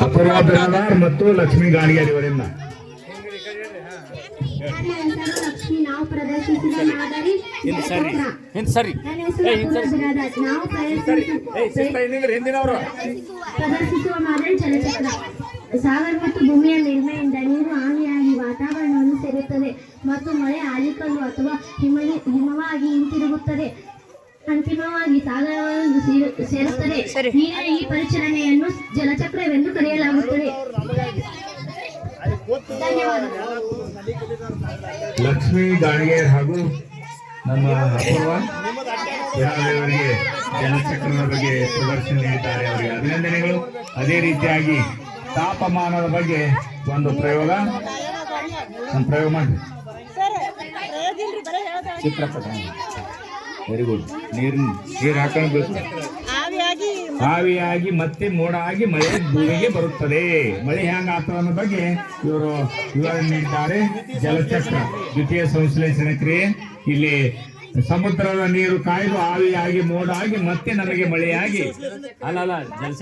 ಅಪೂರ್ವ ಬಿರಾದಾರ್ ಮತ್ತು ಲಕ್ಷ್ಮೀ ಗಾಣಿಗೇರಿ ಅವರಿಂದ. ನನ್ನ ಹೆಸರು ಲಕ್ಷ್ಮಿ. ನಾವು ಪ್ರದರ್ಶಿಸಿದ ಮಾದರಿ ಜಲಚಕ್ರ. ನನ್ನ ಹೆಸರು ಅಪೂರ್ವ ಬಿರಾದಾರ್. ನಾವು ಪ್ರದರ್ಶಿಸುವ ಮಾದರಿ ಜಲಚಕ್ರ. ಸಾಗರ ಮತ್ತು ಭೂಮಿಯ ಮೇಲ್ಮೈಯಿಂದ ನೀರು ಆವಿಯಾಗಿ ವಾತಾವರಣವನ್ನು ಸೇರುತ್ತದೆ ಮತ್ತು ಮಳೆ ಆಲಿಕಲ್ಲು ಅಥವಾ ಹಿಮವಾಗಿ ಹಿಂತಿರುಗುತ್ತದೆ. ಅಂತಿಮವಾಗಿ ಸಾಗರವನ್ನು ಸೇರುತ್ತದೆ. ನೀರಿನ ಈ ಪರಿಚಲನೆಯನ್ನು ಜಲಚಕ್ರವೆಂದು ಕರೆಯಲಾಗುತ್ತದೆ. ಧನ್ಯವಾದಗಳು. ಲಕ್ಷ್ಮೀ ಗಾಣಿಗೇರ್ ಹಾಗೂ ನಮ್ಮ ಅಪೂರ್ವ ಅವರಿಗೆ ಜಲಚಕ್ರದ ಬಗ್ಗೆ ಪ್ರದರ್ಶನ ನೀಡಿದ್ದಾರೆ. ಅವರಿಗೆ ಅಭಿನಂದನೆಗಳು. ಅದೇ ರೀತಿಯಾಗಿ ತಾಪಮಾನದ ಬಗ್ಗೆ ಒಂದು ಪ್ರಯೋಗ ಮಾಡಿ ಚಿತ್ರಪಟ. Very good. ನೀರು ಹಾಕೊಂಡು ಆವಿಯಾಗಿ ಮತ್ತೆ ಮೋಡ ಆಗಿ ಮಳೆ ಭೂಮಿಗೆ ಬರುತ್ತದೆ. ಮಳೆ ಹೆಂಗ ಆಗ್ತದೆ ಅನ್ನೋ ಬಗ್ಗೆ ಇವರು ವಿವರಣೆ ನೀಡಿದ್ದಾರೆ. ಜಲಚಕ್ರ ದ್ವಿತೀಯ ಸಂಶ್ಲೇಷಣೆ ಕ್ರಿಯೆ. ಇಲ್ಲಿ ಸಮುದ್ರದ ನೀರು ಕಾಯ್ದು ಆವಿಯಾಗಿ ಮೋಡ ಆಗಿ ಮತ್ತೆ ನಮಗೆ ಮಳೆಯಾಗಿ ಅಲ್ಲ ಜಲಚಕ್ರ